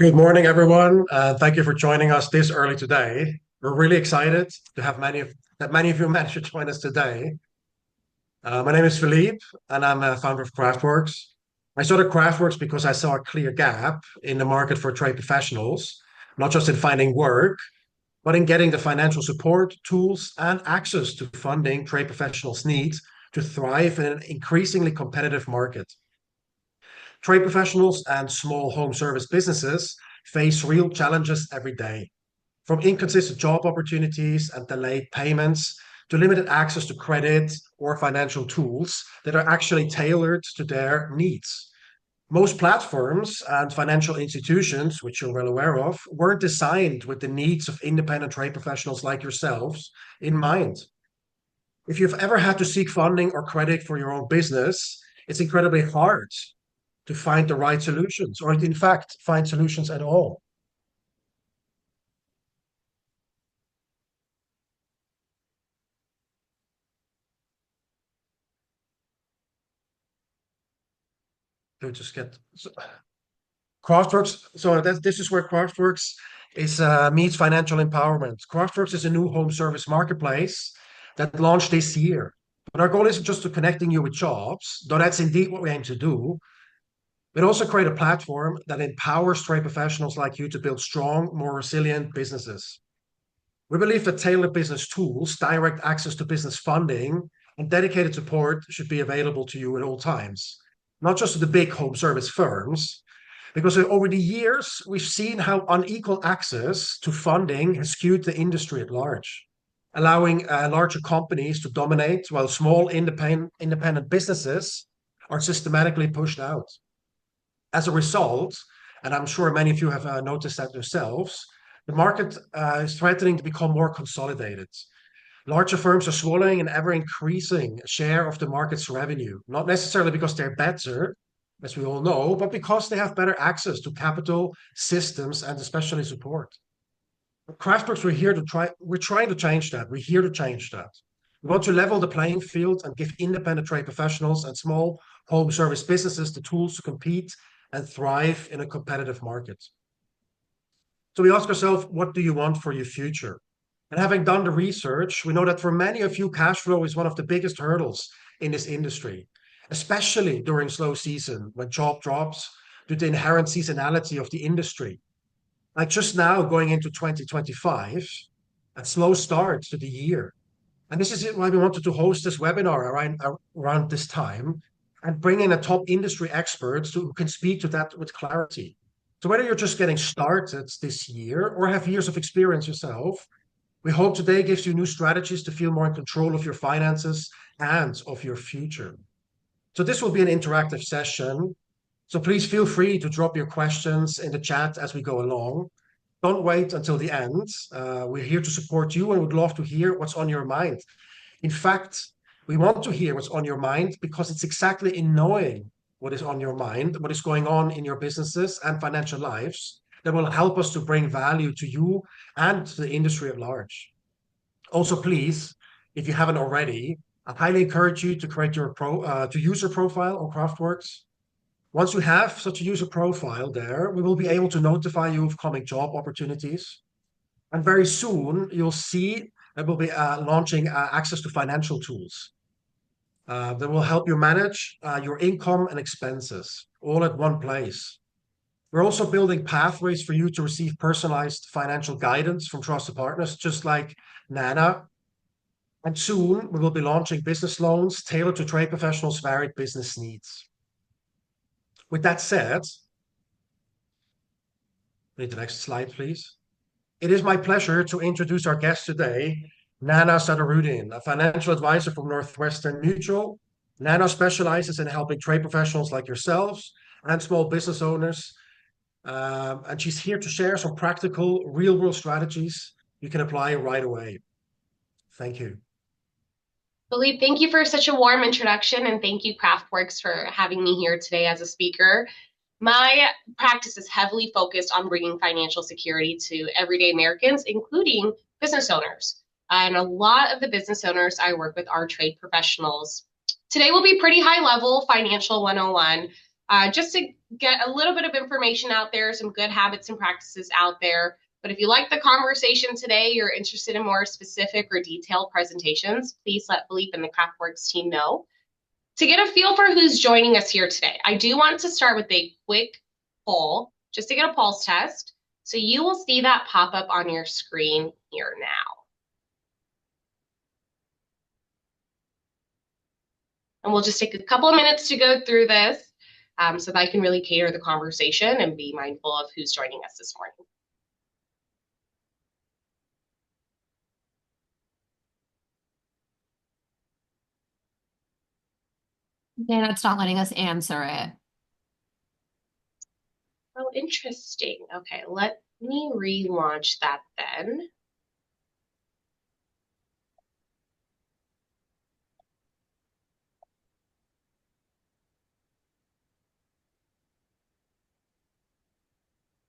Good morning, everyone. Thank you for joining us this early today. We're really excited to have many of you managed to join us today. My name is Philippe, and I'm a founder of Kraftworks. I started Kraftworks because I saw a clear gap in the market for trade professionals, not just in finding work, but in getting the financial support, tools, and access to funding trade professionals need to thrive in an increasingly competitive market. Trade professionals and small home service businesses face real challenges every day, from inconsistent job opportunities and delayed payments to limited access to credit or financial tools that are actually tailored to their needs. Most platforms and financial institutions, which you're well aware of, weren't designed with the needs of independent trade professionals like yourselves in mind. If you've ever had to seek funding or credit for your own business, it's incredibly hard to find the right solutions, or in fact, find solutions at all. To just get Kraftworks. This is where Kraftworks is meets financial empowerment. Kraftworks is a new home service marketplace that launched this year. But our goal isn't just to connecting you with jobs, though that's indeed what we aim to do, but also create a platform that empowers trade professionals like you to build strong, more resilient businesses. We believe that tailored business tools, direct access to business funding, and dedicated support should be available to you at all times, not just to the big home service firms, because over the years, we've seen how unequal access to funding has skewed the industry at large, allowing larger companies to dominate while small independent businesses are systematically pushed out. As a result, and I'm sure many of you have noticed that yourselves, the market is threatening to become more consolidated. Larger firms are swallowing an ever increasing share of the market's revenue, not necessarily because they're better, as we all know, but because they have better access to capital, systems, and especially support. At Kraftworks, we're trying to change that. We're here to change that. We want to level the playing field and give independent trade professionals and small home service businesses the tools to compete and thrive in a competitive market. So we ask ourselves, what do you want for your future? And having done the research, we know that for many of you, cash flow is one of the biggest hurdles in this industry, especially during slow season when job drops due to the inherent seasonality of the industry. Like just now going into 2025, a slow start to the year. And this is why we wanted to host this webinar around this time and bring in a top industry experts who can speak to that with clarity. So whether you're just getting started this year or have years of experience yourself, we hope today gives you new strategies to feel more in control of your finances and of your future. So this will be an interactive session. So please feel free to drop your questions in the chat as we go along. Don't wait until the end. We're here to support you and would love to hear what's on your mind. In fact, we want to hear what's on your mind because it's exactly in knowing what is on your mind, what is going on in your businesses and financial lives that will help us to bring value to you and to the industry at large. Also, please, if you haven't already, I highly encourage you to create your user profile on Kraftworks. Once you have such a user profile there, we will be able to notify you of coming job opportunities. And very soon, you'll see that we'll be launching access to financial tools that will help you manage your income and expenses all at one place. We're also building pathways for you to receive personalized financial guidance from trusted partners, just like Naina. And soon, we will be launching business loans tailored to trade professionals' varied business needs. With that said, need the next slide, please. It is my pleasure to introduce our guest today, Naina Sadaruddin, a financial advisor from Northwestern Mutual. Naina specializes in helping trade professionals like yourselves and small business owners. And she's here to share some practical, real-world strategies you can apply right away. Thank you. Philippe, thank you for such a warm introduction, and thank you, Kraftworks, for having me here today as a speaker. My practice is heavily focused on bringing financial security to everyday Americans, including business owners. And a lot of the business owners I work with are trade professionals. Today will be pretty high level financial 101, just to get a little bit of information out there, some good habits and practices out there. But if you like the conversation today, you're interested in more specific or detailed presentations, please let Philippe and the Kraftworks team know. To get a feel for who's joining us here today, I do want to start with a quick poll just to get a pulse test. So you will see that pop up on your screen here now. And we'll just take a couple of minutes to go through this so that I can really cater the conversation and be mindful of who's joining us this morning. Yeah, it's not letting us answer it. Oh, interesting. Okay, let me relaunch that then.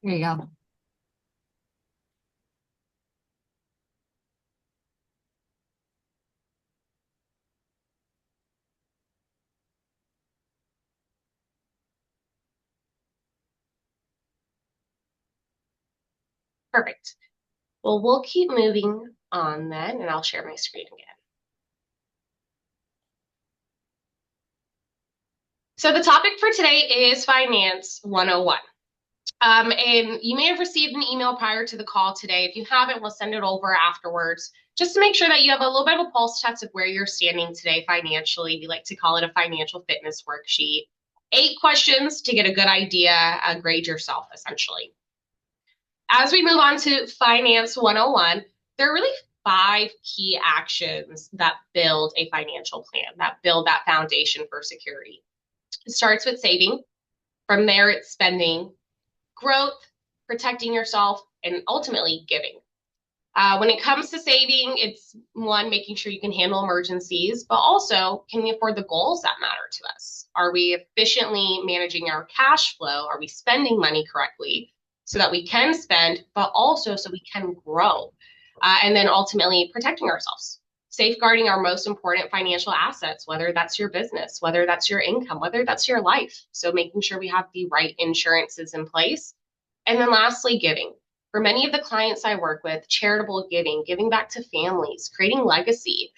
Here you go. Perfect. Well, we'll keep moving on then, and I'll share my screen again. So the topic for today is Finance 101. And you may have received an email prior to the call today. If you haven't, we'll send it over afterwards, just to make sure that you have a little bit of a pulse test of where you're standing today financially. We like to call it a financial fitness worksheet. 8 questions to get a good idea, grade yourself, essentially. As we move on to Finance 101, there are really 5 key actions that build a financial plan, that build that foundation for security. It starts with saving. From there, it's spending, growth, protecting yourself, and ultimately giving. When it comes to saving, it's one, making sure you can handle emergencies, but also, can we afford the goals that matter to us? Are we efficiently managing our cash flow? Are we spending money correctly so that we can spend, but also so we can grow? And then ultimately protecting ourselves, safeguarding our most important financial assets, whether that's your business, whether that's your income, whether that's your life. So making sure we have the right insurances in place. And then lastly, giving. For many of the clients I work with, charitable giving, giving back to families, creating legacy.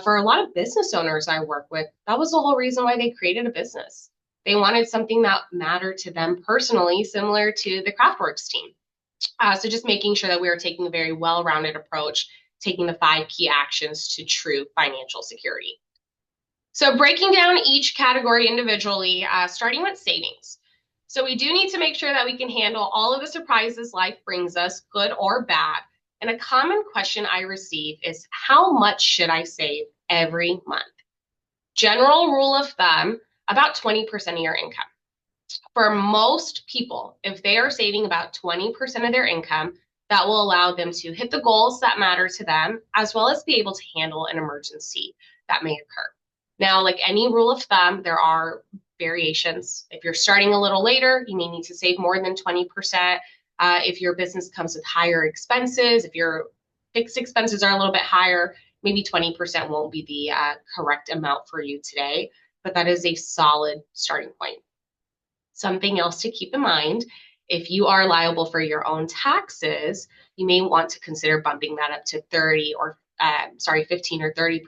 For a lot of business owners I work with, that was the whole reason why they created a business. They wanted something that mattered to them personally, similar to the Kraftworks team. So just making sure that we are taking a very well-rounded approach, taking the 5 key actions to true financial security. So breaking down each category individually, starting with savings. So we do need to make sure that we can handle all of the surprises life brings us, good or bad. And a common question I receive is, how much should I save every month? General rule of thumb, about 20% of your income. For most people, if they are saving about 20% of their income, that will allow them to hit the goals that matter to them, as well as be able to handle an emergency that may occur. Now, like any rule of thumb, there are variations. If you're starting a little later, you may need to save more than 20%. If your business comes with higher expenses, if your fixed expenses are a little bit higher, maybe 20% won't be the correct amount for you today, but that is a solid starting point. Something else to keep in mind, if you are liable for your own taxes, you may want to consider bumping that up to 15 or 30%,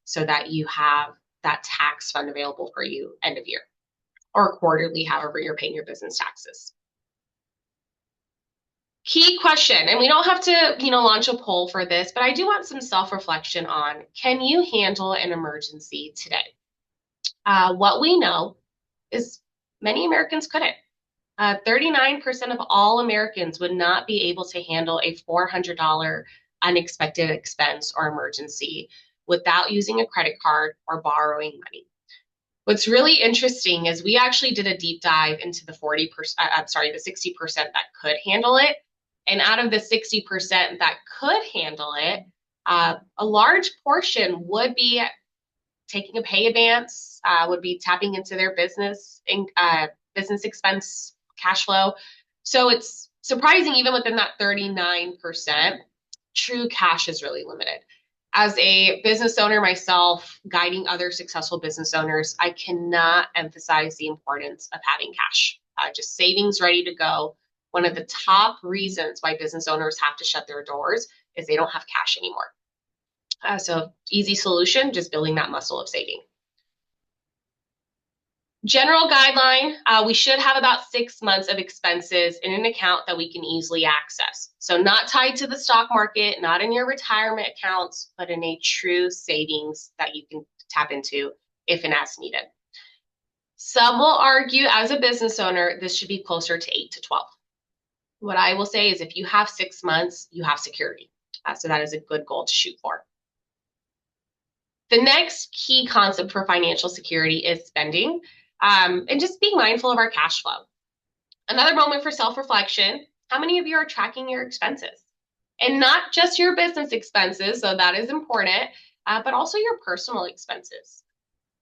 so that you have that tax fund available for you end of year or quarterly, however you're paying your business taxes. Key question, and we don't have to, launch a poll for this, but I do want some self-reflection on, can you handle an emergency today? What we know is many Americans couldn't. 39% of all Americans would not be able to handle a $400 unexpected expense or emergency without using a credit card or borrowing money. What's really interesting is we actually did a deep dive into the 60% that could handle it. And out of the 60% that could handle it, a large portion would be taking a pay advance, would be tapping into their business expense cash flow. So it's surprising, even within that 39%, true cash is really limited. As a business owner myself, guiding other successful business owners, I cannot emphasize the importance of having cash. Just savings ready to go. One of the top reasons why business owners have to shut their doors is they don't have cash anymore. So easy solution, just building that muscle of saving. General guideline, we should have about 6 months of expenses in an account that we can easily access. So not tied to the stock market, not in your retirement accounts, but in a true savings that you can tap into if and as needed. Some will argue as a business owner, this should be closer to 8 to 12. What I will say is if you have 6 months, you have security. So that is a good goal to shoot for. The next key concept for financial security is spending. And just being mindful of our cash flow. Another moment for self-reflection. How many of you are tracking your expenses? And not just your business expenses, so that is important, but also your personal expenses.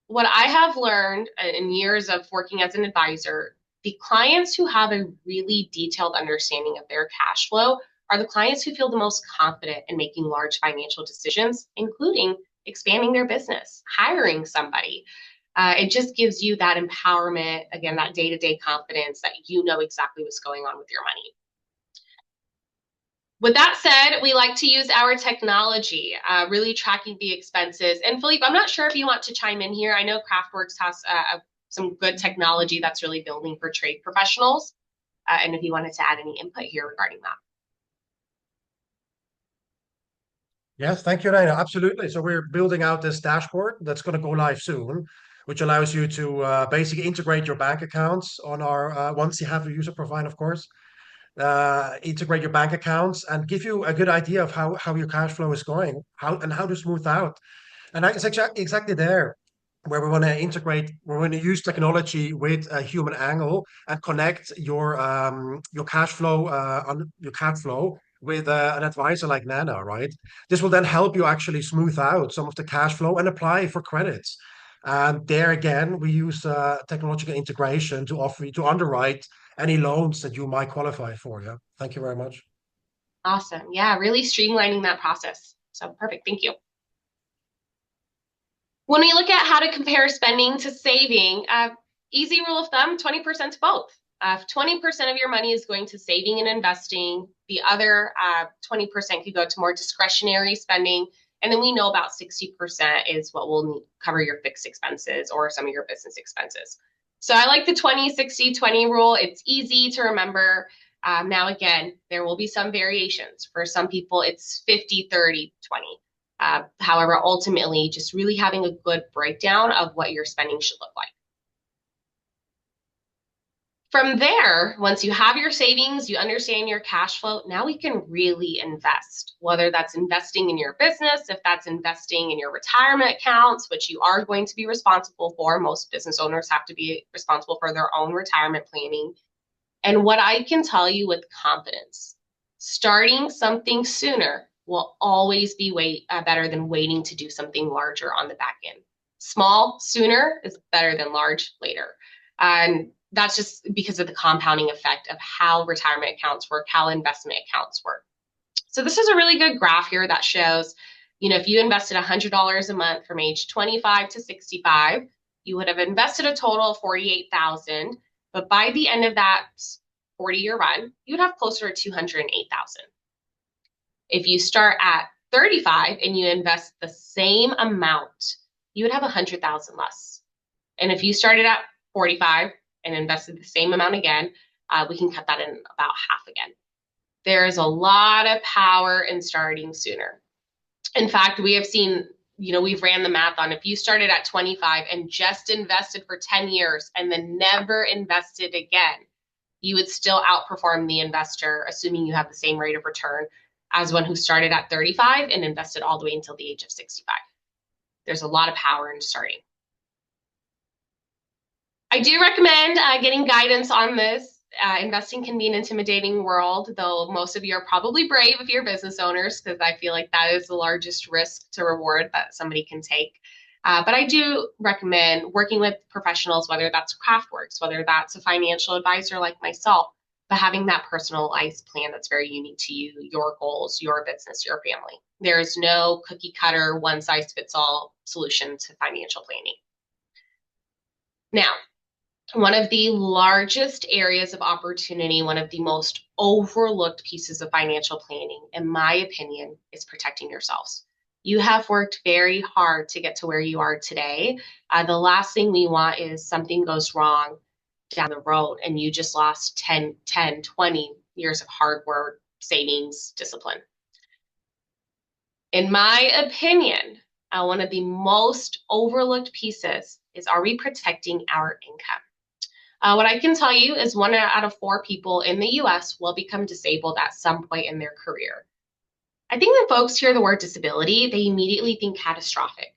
What I have learned in years of working as an advisor, the clients who have a really detailed understanding of their cash flow are the clients who feel the most confident in making large financial decisions, including expanding their business, hiring somebody. It just gives you that empowerment, again, that day-to-day confidence that you know exactly what's going on with your money. With that said, we like to use our technology, really tracking the expenses. And Philippe, I'm not sure if you want to chime in here. I know Kraftworks has some good technology that's really building for trade professionals. And if you wanted to add any input here regarding that. Yes, thank you, Naina. Absolutely. So we're building out this dashboard that's going to go live soon, which allows you to basically integrate your bank accounts on our, once you have the user profile, of course, integrate your bank accounts and give you a good idea of how your cash flow is going, how to smooth out. And it's exactly there where we want to integrate, we want to use technology with a human angle and connect your cash flow on your cash flow with an advisor like Nana, right? This will then help you actually smooth out some of the cash flow and apply for credits. And there again, we use technological integration to offer you to underwrite any loans that you might qualify for. Yeah. Thank you very much. Awesome. Yeah, really streamlining that process. So perfect. Thank you. When we look at how to compare spending to saving, easy rule of thumb, 20% to both. 20% of your money is going to saving and investing. The other 20% could go to more discretionary spending. And then we know about 60% is what will cover your fixed expenses or some of your business expenses. So I like the 20-60-20 rule. It's easy to remember. Now, again, there will be some variations. For some people, it's 50-30-20. However, ultimately, just really having a good breakdown of what your spending should look like. From there, once you have your savings, you understand your cash flow, now we can really invest, whether that's investing in your business, if that's investing in your retirement accounts, which you are going to be responsible for. Most business owners have to be responsible for their own retirement planning. And what I can tell you with confidence, starting something sooner will always be better than waiting to do something larger on the back end. Small sooner is better than large later. And that's just because of the compounding effect of how retirement accounts work, how investment accounts work. So this is a really good graph here that shows, if you invested $100 a month from age 25 to 65, you would have invested a total of $48,000. But by the end of that 40-year run, you'd have closer to $208,000. If you start at 35 and you invest the same amount, you would have 100,000 less. And if you started at 45 and invested the same amount again, we can cut that in about half again. There is a lot of power in starting sooner. In fact, we have seen, we've ran the math on if you started at 25 and just invested for 10 years and then never invested again, you would still outperform the investor, assuming you have the same rate of return as one who started at 35 and invested all the way until the age of 65. There's a lot of power in starting. I do recommend getting guidance on this. Investing can be an intimidating world, though most of you are probably brave if you're business owners, because I feel like that is the largest risk to reward that somebody can take. But I do recommend working with professionals, whether that's Kraftworks, whether that's a financial advisor like myself, but having that personalized plan that's very unique to you, your goals, your business, your family. There is no cookie cutter, one size fits all solution to financial planning. Now, one of the largest areas of opportunity, one of the most overlooked pieces of financial planning, in my opinion, is protecting yourselves. You have worked very hard to get to where you are today. The last thing we want is something goes wrong down the road and you just lost 10, 20 years of hard work, savings, discipline. In my opinion, one of the most overlooked pieces is, are we protecting our income? What I can tell you is 1 out of 4 people in the US will become disabled at some point in their career. I think when folks hear the word disability, they immediately think catastrophic.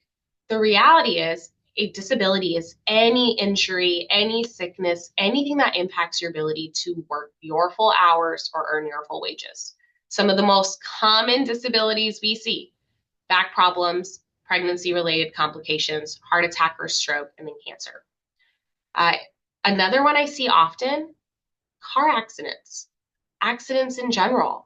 The reality is, a disability is any injury, any sickness, anything that impacts your ability to work your full hours or earn your full wages. Some of the most common disabilities we see: back problems, pregnancy-related complications, heart attack or stroke, and then cancer. Another one I see often, car accidents, accidents in general.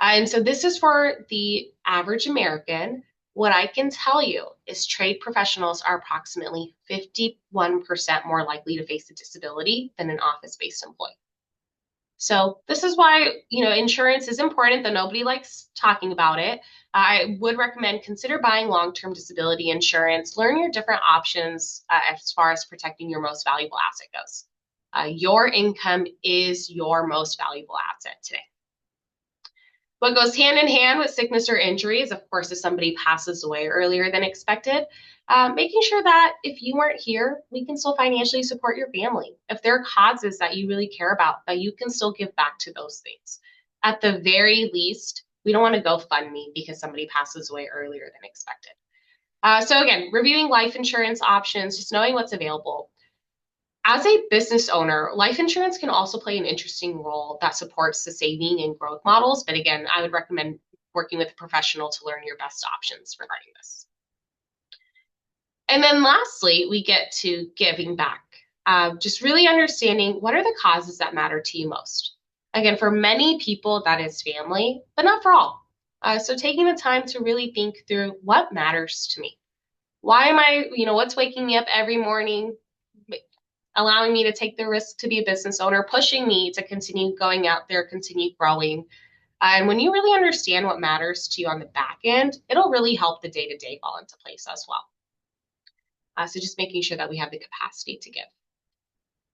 And so this is for the average American. What I can tell you is trade professionals are approximately 51% more likely to face a disability than an office-based employee. So this is why, insurance is important, though nobody likes talking about it. I would recommend consider buying long-term disability insurance. Learn your different options as far as protecting your most valuable asset goes. Your income is your most valuable asset today. What goes hand in hand with sickness or injuries, of course, if somebody passes away earlier than expected, making sure that if you weren't here, we can still financially support your family. If there are causes that you really care about, that you can still give back to those things. At the very least, we don't want to GoFundMe because somebody passes away earlier than expected. So again, reviewing life insurance options, just knowing what's available. As a business owner, life insurance can also play an interesting role that supports the saving and growth models. But again, I would recommend working with a professional to learn your best options regarding this. And then lastly, we get to giving back. Just really understanding what are the causes that matter to you most. Again, for many people, that is family, but not for all. So taking the time to really think through what matters to me. Why am I, what's waking me up every morning, allowing me to take the risk to be a business owner, pushing me to continue going out there, continue growing. And when you really understand what matters to you on the back end, it'll really help the day-to-day fall into place as well. So just making sure that we have the capacity to give.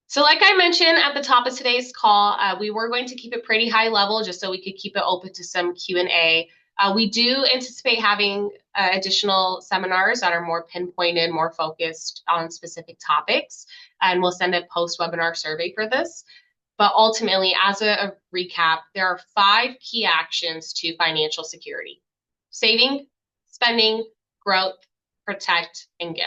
So like I mentioned at the top of today's call, we were going to keep it pretty high level just so we could keep it open to some Q&A. We do anticipate having additional seminars that are more pinpointed, more focused on specific topics, and we'll send a post-webinar survey for this. But ultimately, as a recap, there are 5 key actions to financial security: saving, spending, growth, protect, and give.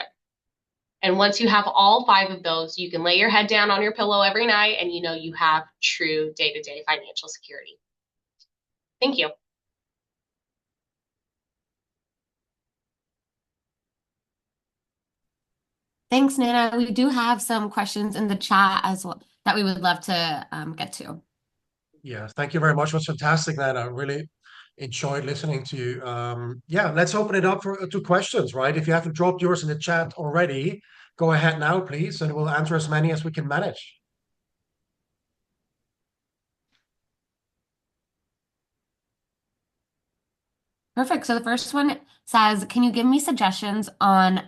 And once you have all 5 of those, you can lay your head down on your pillow every night and you have true day-to-day financial security. Thank you. Thanks, Naina. We do have some questions in the chat as well that we would love to get to. Yeah, thank you very much. It was fantastic, Naina. I really enjoyed listening to you. Yeah, let's open it up to questions, right? If you haven't dropped yours in the chat already, go ahead now, please, and we'll answer as many as we can manage. Perfect. So the first one says, can you give me suggestions on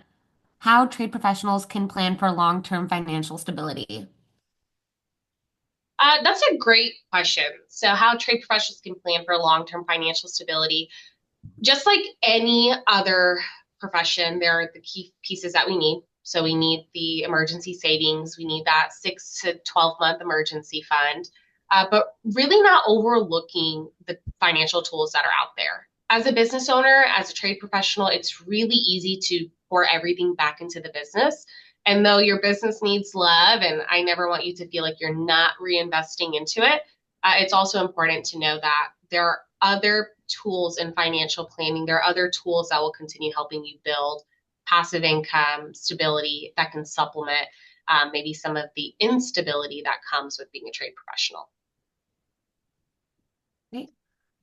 how trade professionals can plan for long-term financial stability? That's a great question. So how trade professionals can plan for long-term financial stability. Just like any other profession, there are the key pieces that we need. So we need the emergency savings. We need that 6 to 12-month emergency fund, but really not overlooking the financial tools that are out there. As a business owner, as a trade professional, it's really easy to pour everything back into the business. And though your business needs love, and I never want you to feel like you're not reinvesting into it, it's also important to know that there are other tools in financial planning. There are other tools that will continue helping you build passive income, stability that can supplement maybe some of the instability that comes with being a trade professional.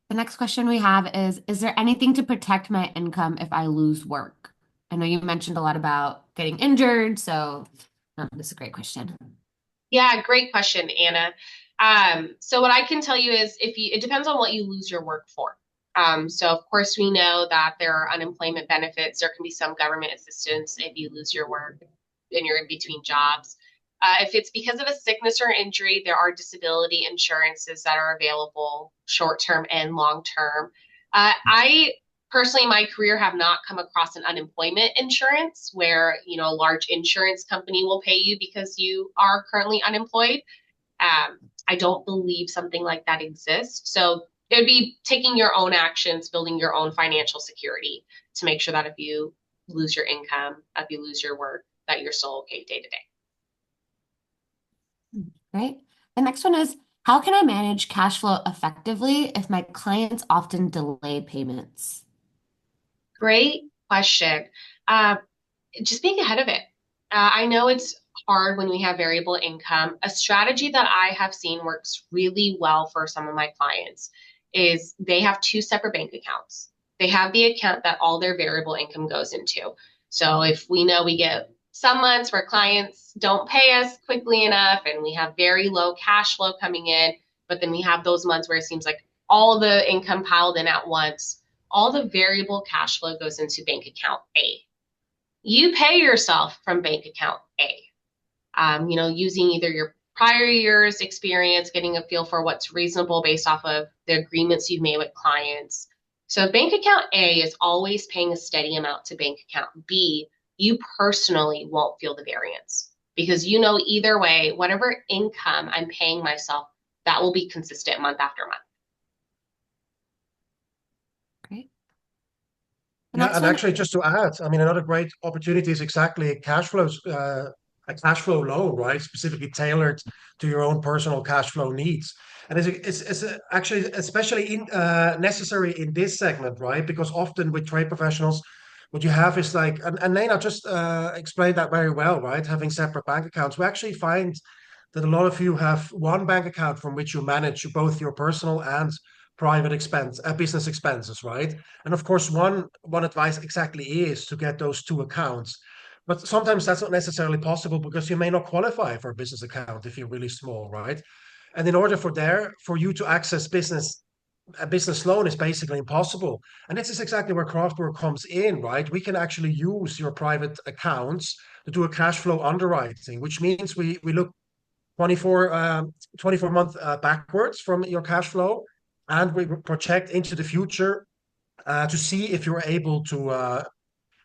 The next question we have is there anything to protect my income if I lose work? I know you mentioned a lot about getting injured, so this is a great question. Yeah, great question, Anna. So what I can tell you is it depends on what you lose your work for. So of course we know that there are unemployment benefits. There can be some government assistance if you lose your work and you're in between jobs. If it's because of a sickness or injury, there are disability insurances that are available short term and long term. I personally, in my career, have not come across an unemployment insurance where, a large insurance company will pay you because you are currently unemployed. I don't believe something like that exists. So it would be taking your own actions, building your own financial security to make sure that if you lose your income, if you lose your work, that you're still okay day to day. Right? The next one is how can I manage cash flow effectively if my clients often delay payments? Great question. Uh, just being ahead of it. I know it's hard when we have variable income. A strategy that I have seen works really well for some of my clients is they have two separate bank accounts. They have the account that all their variable income goes into. So if we know we get some months where clients don't pay us quickly enough and we have very low cash flow coming in, but then we have those months where it seems like all the income piled in at once, all the variable cash flow goes into bank account A. You pay yourself from bank account A. Using either your prior year's experience, getting a feel for what's reasonable based off of the agreements you've made with clients. So bank account A is always paying a steady amount to bank account B. You personally won't feel the variance because either way, whatever income I'm paying myself, that will be consistent month after month. Great. The Yeah, next and one, actually, just to add, I mean, another great opportunity is exactly a cash flow loan, right? Specifically tailored to your own personal cash flow needs. And actually especially necessary in this segment, right? Because often with trade professionals, what you have is like, and Naina just explained that very well, right? Having separate bank accounts. We actually find that a lot of you have one bank account from which you manage both your personal and private business expenses, right? And of course, one advice exactly is to get those two accounts. But sometimes that's not necessarily possible because you may not qualify for a business account if you're really small, right? And in order for you to access a business loan is basically impossible. And this is exactly where Kraftwerk comes in, right? We can actually use your private accounts to do a cash flow underwriting, which means we look 24 month backwards from your cash flow, and we project into the future to see if you're able to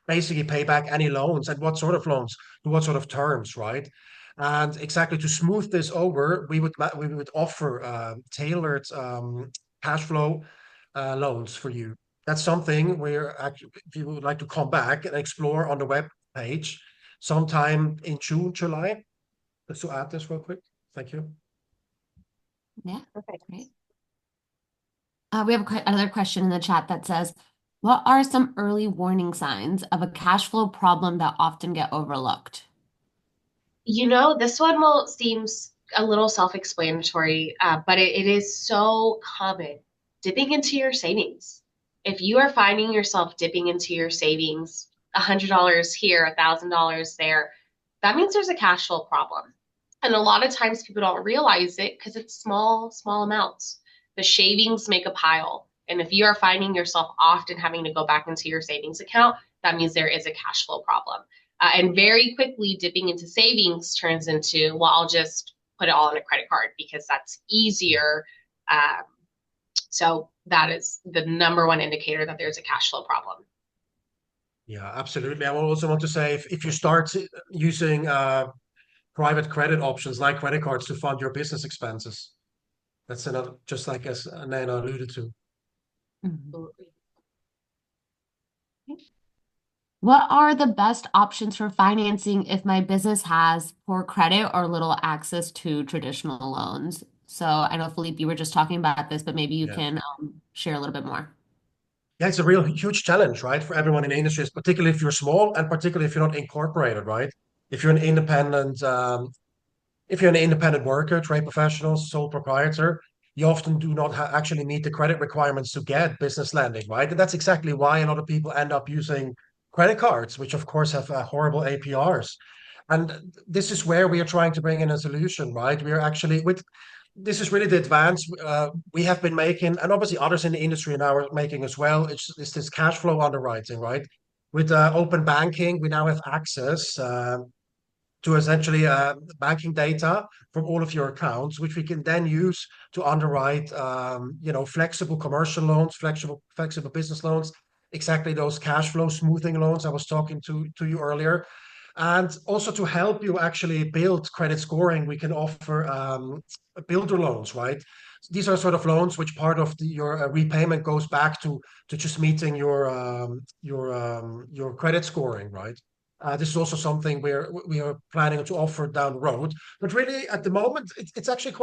basically pay back any loans and what sort of loans, to what sort of terms, right? And exactly to smooth this over, we would offer tailored cash flow loans for you. That's something where actually, if you would like to come back and explore on the web page sometime in June, July. Let's to add this real quick. Thank you. yeah, Perfect. great. We have another question in the chat that says, what are some early warning signs of a cash flow problem that often get overlooked? This one seems a little self-explanatory, but it is so common. Dipping into your savings. If you are finding yourself dipping into your savings, $100 here, $1,000 there, that means there's a cash flow problem. And a lot of times people don't realize it because it's small, small amounts. The shavings make a pile. And if you are finding yourself often having to go back into your savings account, that means there is a cash flow problem. And very quickly, dipping into savings turns into, well, I'll just put it all on a credit card because that's easier. So that is the number one indicator that there's a cash flow problem. Yeah, absolutely. I also want to say if you start using private credit options like credit cards to fund your business expenses, that's another, just like as Nana alluded to. Mhm. What are the best options for financing if my business has poor credit or little access to traditional loans? So I know, Philippe, you were just talking about this, but maybe you Yeah. can share a little bit more. Yeah, it's a real huge challenge, right, for everyone in the industry, particularly if you're small and particularly if you're not incorporated, right? If you're an independent, if you're an independent worker, trade professional, sole proprietor, you often do not actually meet the credit requirements to get business lending, right? And that's exactly why a lot of people end up using credit cards, which of course have horrible APRs. And this is where we are trying to bring in a solution, right? We are actually with this is really the advance we have been making, and obviously others in the industry now are making as well. It's this cash flow underwriting, right? With open banking, we now have access to essentially banking data from all of your accounts, which we can then use to underwrite, flexible commercial loans, flexible business loans, exactly those cash flow smoothing loans I was talking to you earlier. And also to help you actually build credit scoring, we can offer builder loans, right? These are sort of loans which part of your repayment goes back to just meeting your credit scoring, right? This is also something we are planning to offer down the road. But really, at the moment, it's actually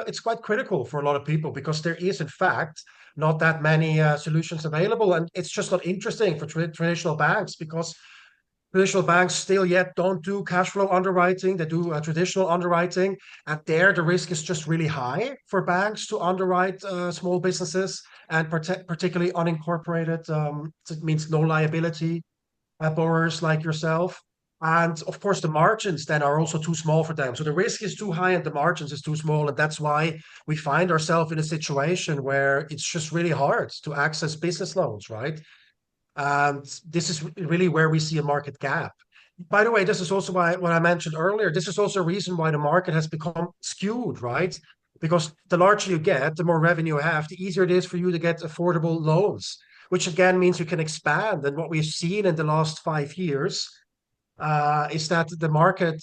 it's quite critical for a lot of people because there is, in fact, not that many solutions available, and it's just not interesting for traditional banks because traditional banks still yet don't do cash flow underwriting. They do traditional underwriting, and there the risk is just really high for banks to underwrite small businesses and particularly unincorporated. So it means no liability borrowers like yourself. And of course, the margins then are also too small for them. So the risk is too high and the margins is too small. And that's why we find ourselves in a situation where it's just really hard to access business loans, right? And this is really where we see a market gap. By the way, this is also why what I mentioned earlier, this is also a reason why the market has become skewed, right? Because the larger you get, the more revenue you have, the easier it is for you to get affordable loans, which again means you can expand. And what we've seen in the last 5 years is that the market,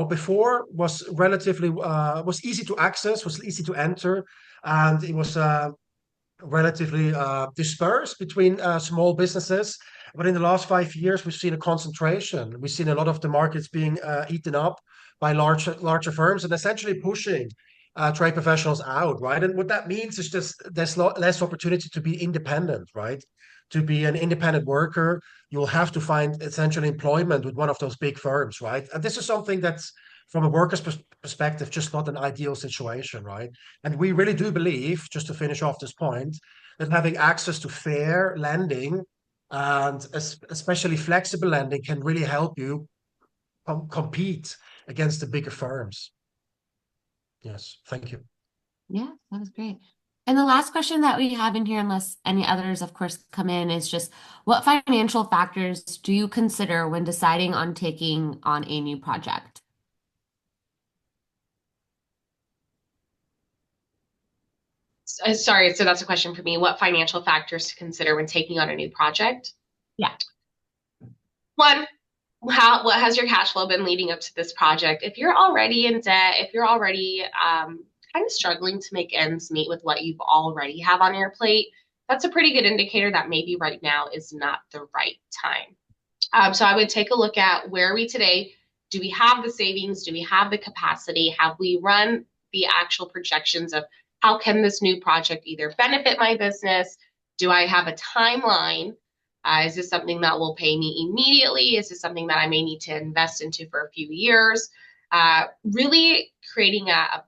before was relatively was easy to access, was easy to enter, and it was relatively dispersed between small businesses. But in the last 5 years, we've seen a concentration. We've seen a lot of the markets being eaten up by larger firms and essentially pushing trade professionals out, right? And what that means is just there's less opportunity to be independent, right? To be an independent worker, you'll have to find essential employment with one of those big firms, right? And this is something that's from a worker's perspective, just not an ideal situation, right? And we really do believe, just to finish off this point, that having access to fair lending and especially flexible lending can really help you compete against the bigger firms. Yes, thank you. Yeah, that was great. And the last question that we have in here, unless any others, of course, come in, is just what financial factors do you consider when deciding on taking on a new project? Sorry, so that's a question for me. What financial factors to consider when taking on a new project? Yeah. One, what has your cash flow been leading up to this project? If you're already in debt, if you're already kind of struggling to make ends meet with what you've already have on your plate, that's a pretty good indicator that maybe right now is not the right time. So I would take a look at where are we today? Do we have the savings? Do we have the capacity? Have we run the actual projections of how can this new project either benefit my business? Do I have a timeline? Is this something that will pay me immediately? Is this something that I may need to invest into for a few years? Really creating a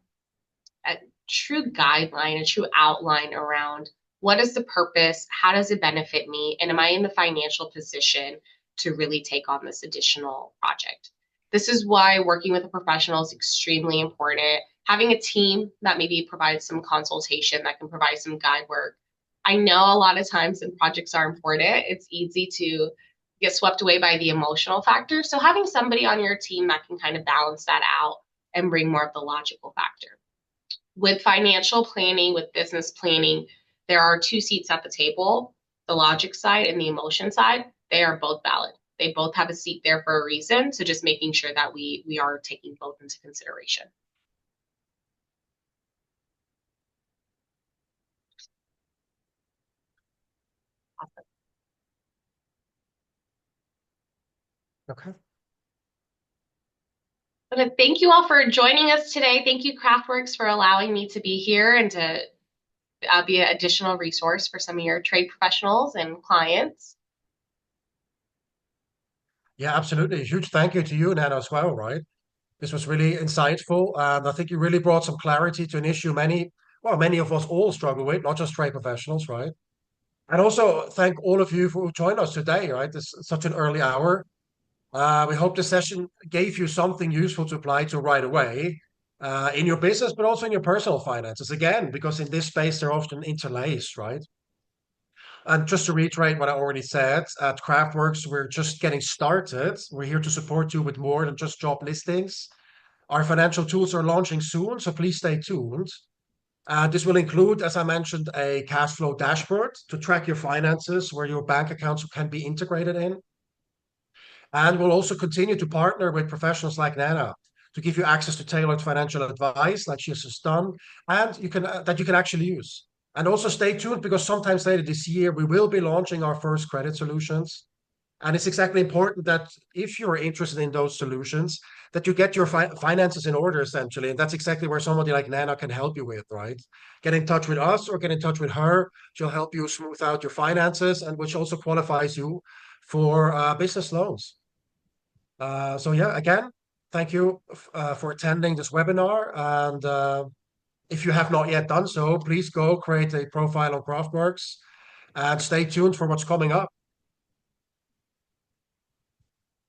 true guideline, a true outline around what is the purpose? How does it benefit me? And am I in the financial position to really take on this additional project? This is why working with a professional is extremely important. Having a team that maybe provides some consultation, that can provide some guide work. I know a lot of times when projects are important, it's easy to get swept away by the emotional factor. So having somebody on your team that can kind of balance that out and bring more of the logical factor. With financial planning, with business planning, there are two seats at the table, the logic side and the emotion side. They are both valid. They both have a seat there for a reason. So just making sure that we are taking both into consideration. Awesome. Okay. But thank you all for joining us today. Thank you, Kraftworks, for allowing me to be here and to be an additional resource for some of your trade professionals and clients. Yeah, absolutely. A huge thank you to you, Nana, as well, right? This was really insightful. And I think you really brought some clarity to an issue many well, many of us all struggle with, not just trade professionals, right? And also thank all of you for joining us today, right? This is such an early hour. We hope this session gave you something useful to apply to right away in your business, but also in your personal finances. Again, because in this space, they're often interlaced, right? And just to reiterate what I already said, at Kraftworks, we're just getting started. We're here to support you with more than just job listings. Our financial tools are launching soon, so please stay tuned. This will include, as I mentioned, a cash flow dashboard to track your finances, where your bank accounts can be integrated in. And we'll also continue to partner with professionals like Nana to give you access to tailored financial advice, like she has just done, and that you can actually use. And also stay tuned because sometimes later this year we will be launching our first credit solutions. And it's exactly important that if you're interested in those solutions, that you get your finances in order essentially. And that's exactly where somebody like Nana can help you with, right? Get in touch with us or get in touch with her. She'll help you smooth out your finances, and which also qualifies you for business loans. So yeah, again, thank you for attending this webinar. And if you have not yet done so, please go create a profile on Kraftworks and stay tuned for what's coming up.